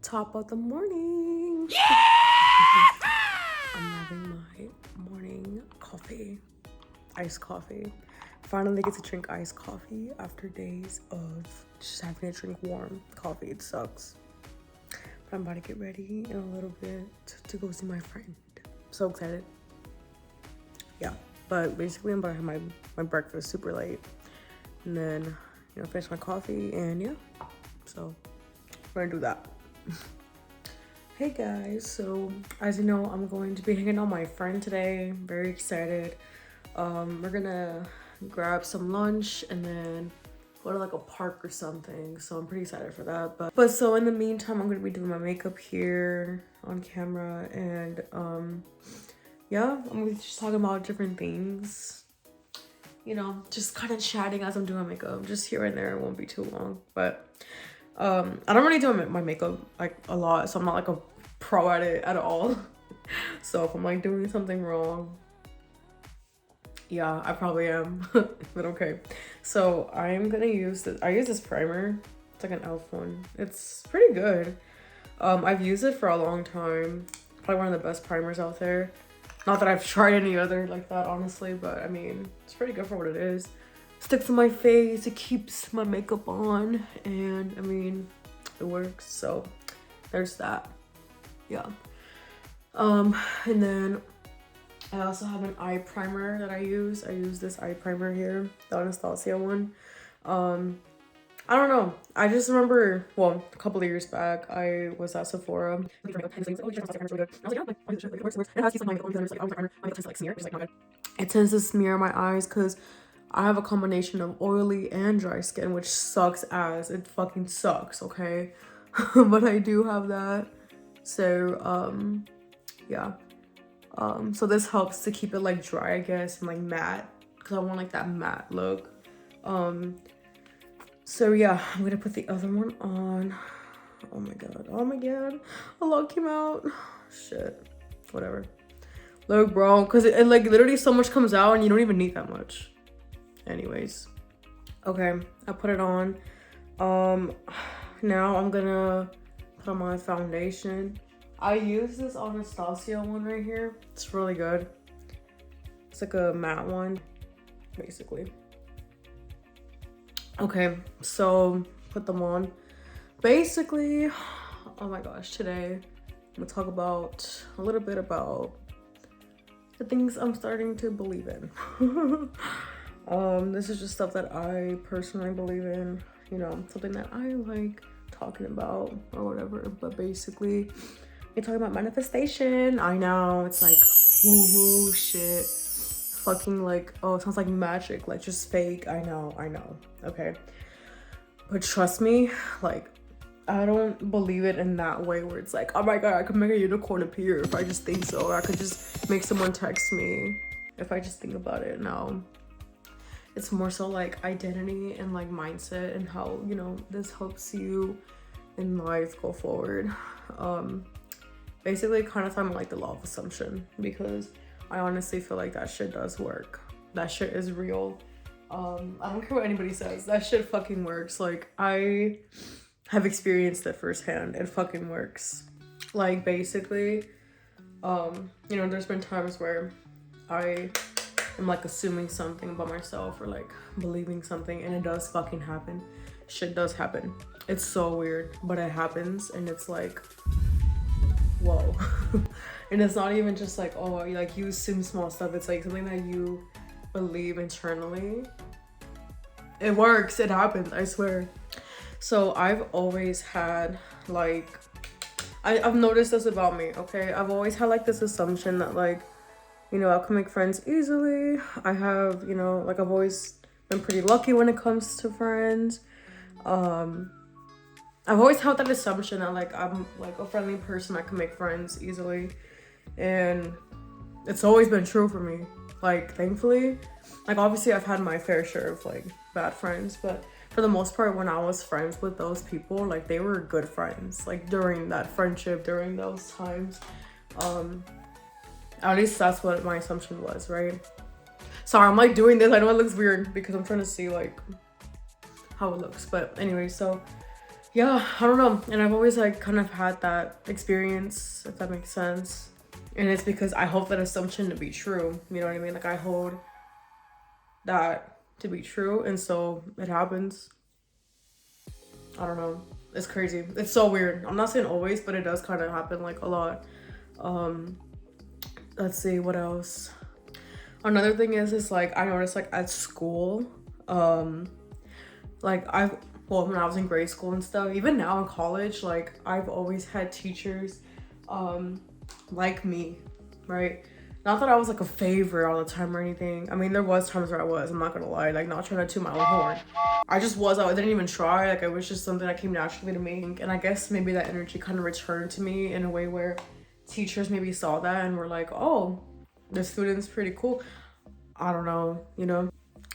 Top of the morning. Yeah! I'm having my morning coffee, iced coffee. Finally get to drink iced coffee after days of just having to drink warm coffee. It sucks. But I'm about to get ready in a little bit to go see my friend. So excited. Yeah, but basically I'm about to have my breakfast super late. And then, finish my coffee and yeah. So we're gonna do that. Hey guys, so as you know, I'm going to be hanging out with my friend today. I'm very excited. We're gonna grab some lunch and then go to like a park or something. So I'm pretty excited for that. But so in the meantime, I'm gonna be doing my makeup here on camera and yeah, I'm gonna be just talking about different things. Just kind of chatting as I'm doing my makeup. Just here and there, it won't be too long. But I don't really do my makeup like a lot, so I'm not like a pro at it at all. So if I'm like doing something wrong, yeah, I probably am. But okay. So I'm gonna use this. I use this primer. It's like an e.l.f. one. It's pretty good. I've used it for a long time. Probably one of the best primers out there. Not that I've tried any other like that, honestly, but I mean, it's pretty good for what it is. Sticks to my face, it keeps my makeup on, and I mean, it works. So there's that. Yeah. And then I also have an eye primer that I use. I use this eye primer here, the Anastasia one. I don't know. I just remember, well, a couple of years back, I was at Sephora. It tends to smear my eyes because I have a combination of oily and dry skin, which sucks ass. It fucking sucks, okay? But I do have that. So, yeah. So this helps to keep it like dry, I guess, and like matte. Because I want like that matte look. So yeah, I'm gonna put the other one on. Oh my god. A lot came out. Shit. Whatever. Look, bro, because it like literally so much comes out and you don't even need that much. Anyways. Okay, I put it on. Now I'm gonna put on my foundation. I use this Anastasia one right here. It's really good. It's like a matte one, basically. Okay, so put them on. Basically, oh my gosh, today I'm gonna talk about a little bit about the things I'm starting to believe in. This is just stuff that I personally believe in, something that I like talking about or whatever. But basically, you're talking about manifestation. I know it's like woo shit. Fucking like, oh, it sounds like magic, like just fake. I know, okay. But trust me, like, I don't believe it in that way where it's like, oh my god, I could make a unicorn appear if I just think so, or I could just make someone text me if I just think about it. No, it's more so like identity and like mindset and how, this helps you in life go forward. Basically kind of talking like the law of assumption, because I honestly feel like that shit does work. That shit is real. I don't care what anybody says. That shit fucking works. Like, I have experienced it firsthand. It fucking works. Like, basically, there's been times where I am like assuming something about myself or like believing something, and it does fucking happen. Shit does happen. It's so weird, but it happens, and it's like, whoa. And it's not even just like, oh, like you assume small stuff. It's like something that you believe internally. It works. It happens. I swear. So I've always had like, I've noticed this about me, okay? I've always had like this assumption that like, I can make friends easily. I have, like I've always been pretty lucky when it comes to friends. I've always held that assumption that like I'm like a friendly person, I can make friends easily, and it's always been true for me. Like, thankfully, like obviously I've had my fair share of like bad friends, but for the most part, when I was friends with those people, like they were good friends. Like during that friendship, during those times, at least that's what my assumption was, right? Sorry, I'm like doing this. I know it looks weird because I'm trying to see like how it looks, but anyway, so yeah, I don't know. And I've always like kind of had that experience, if that makes sense. And it's because I hold that assumption to be true. You know what I mean? Like I hold that to be true, and so it happens. I don't know. It's crazy. It's so weird. I'm not saying always, but it does kind of happen like a lot. Let's see what else. Another thing is like I noticed like at school, like when I was in grade school and stuff, even now in college, like I've always had teachers like me, right? Not that I was like a favorite all the time or anything. I mean, there was times where I was, I'm not gonna lie, like not trying to toot my own horn. I just was, I didn't even try, like it was just something that came naturally to me. And I guess maybe that energy kind of returned to me in a way where teachers maybe saw that and were like, oh, the student's pretty cool. I don't know, you know,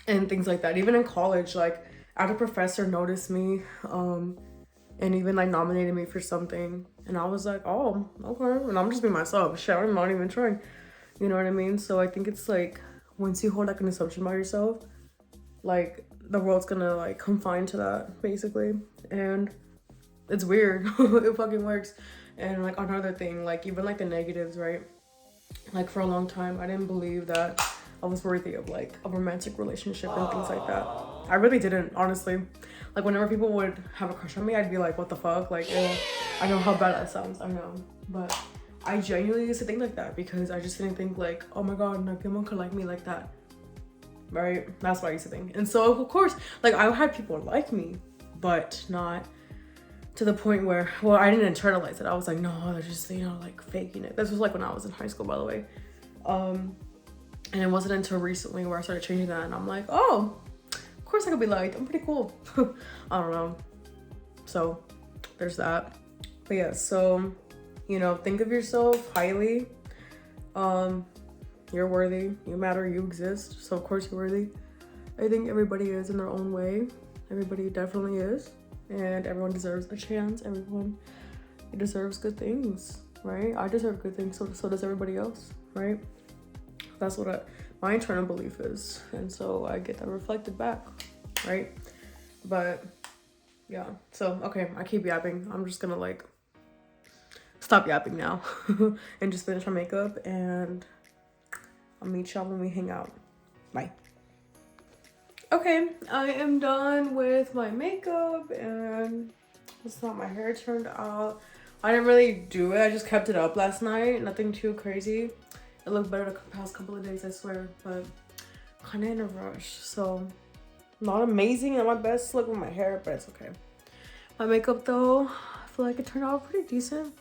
and things like that. Even in college, like I had a professor notice me and even like nominated me for something, and I was like, oh, okay, and I'm just being myself. Shit, I'm not even trying, you know what I mean? So I think it's like once you hold like an assumption about yourself, like the world's gonna like confine to that basically, and it's weird. It fucking works. And like another thing, like even like the negatives, right? Like for a long time I didn't believe that I was worthy of like a romantic relationship and things like that. I really didn't, honestly. Like whenever people would have a crush on me, I'd be like, what the fuck? Like, ew. I know how bad that sounds, I know. But I genuinely used to think like that because I just didn't think like, oh my God, no one could like me like that. Right? That's what I used to think. And so of course, like I had people like me, but not to the point where, well, I didn't internalize it. I was like, no, they're just, you know, like faking it. This was like when I was in high school, by the way. And it wasn't until recently where I started changing that, and I'm like, oh, of course I could be liked. I'm pretty cool. I don't know. So there's that. But yeah, so, you know, think of yourself highly. You're worthy. You matter. You exist. So of course you're worthy. I think everybody is in their own way. Everybody definitely is. And everyone deserves a chance. Everyone deserves good things, right? I deserve good things. So does everybody else, right? That's what my internal belief is. And so I get that reflected back, right? But yeah, so, okay, I keep yapping. I'm just gonna like stop yapping now and just finish my makeup, and I'll meet y'all when we hang out. Bye. Okay, I am done with my makeup, and that's not my hair turned out. I didn't really do it. I just kept it up last night. Nothing too crazy. It looked better the past couple of days, I swear, but kind of in a rush. So not amazing at my best look with my hair, but it's okay. My makeup though, I feel like it turned out pretty decent.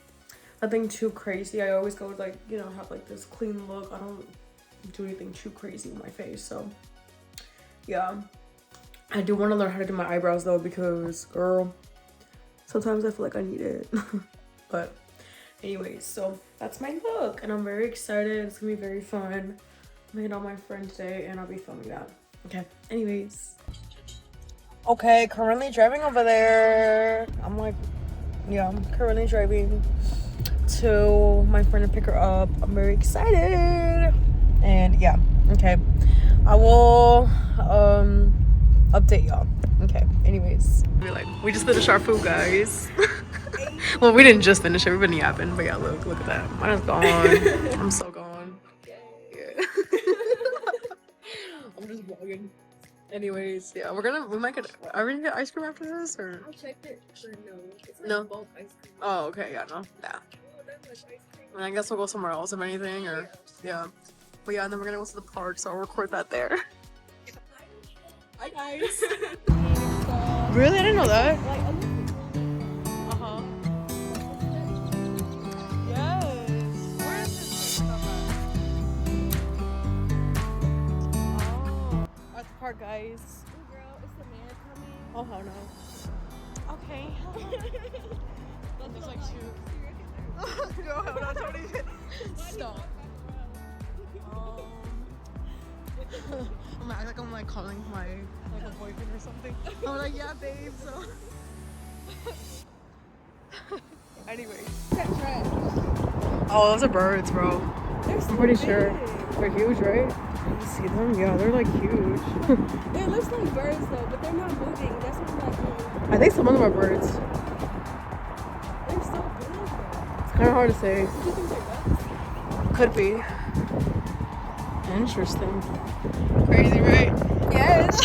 Nothing too crazy. I always go with like, you know, have like this clean look. I don't do anything too crazy with my face. So yeah, I do want to learn how to do my eyebrows though, because girl, sometimes I feel like I need it. But anyways, so that's my look, and I'm very excited. It's gonna be very fun. I'm hanging out with my friend today, and I'll be filming that. Okay, anyways. Okay, currently driving over there. I'm currently driving to my friend to pick her up. I'm very excited. And yeah, okay. I will update y'all. Okay, anyways. We just finished our food, guys. Well, we didn't just finish it. We've been yapping. But yeah, look at that. Mine is gone. I'm so gone. Yeah. I'm just vlogging. Anyways, yeah, we might get, are we gonna get ice cream after this, or? I checked it. Sure, no. It's like No? bulk ice cream. Oh, okay, yeah, no. Yeah. Oh, that much ice cream. And I guess we'll go somewhere else, if anything, or, yeah. But yeah, and then we're gonna go to the park, so I'll record that there. Hi, guys. Really? I didn't know that. Uh-huh. Yes. Where is this place Oh, at the park, guys. Oh, girl, is the man coming? Oh, hell no. Okay. There's like two. No, I'm not trying to stop. I'm acting like I'm like calling my like a boyfriend or something. I'm like, yeah, babe. So. Anyways. Oh, those are birds, bro. I'm pretty sure they're huge, right? You see them? Yeah, they're like huge. It looks like birds though, but they're not moving. That's what I'm like. I think some of them are birds. They're hard to say. Could be. Interesting. Crazy, right? Yes.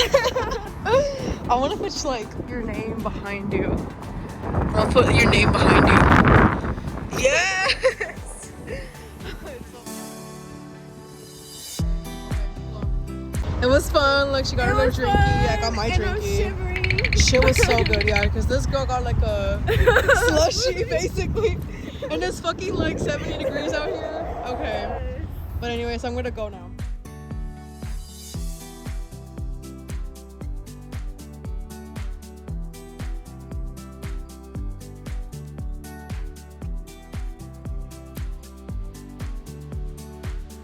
I want to put like your name behind you. I'll put your name behind you. Yes. It was fun. Like she got her little drinky. I got my drinky. Shit was so good, yeah. Because this girl got like a slushy, basically, and it's fucking like 70 degrees out here. Okay. But anyways, I'm gonna go now.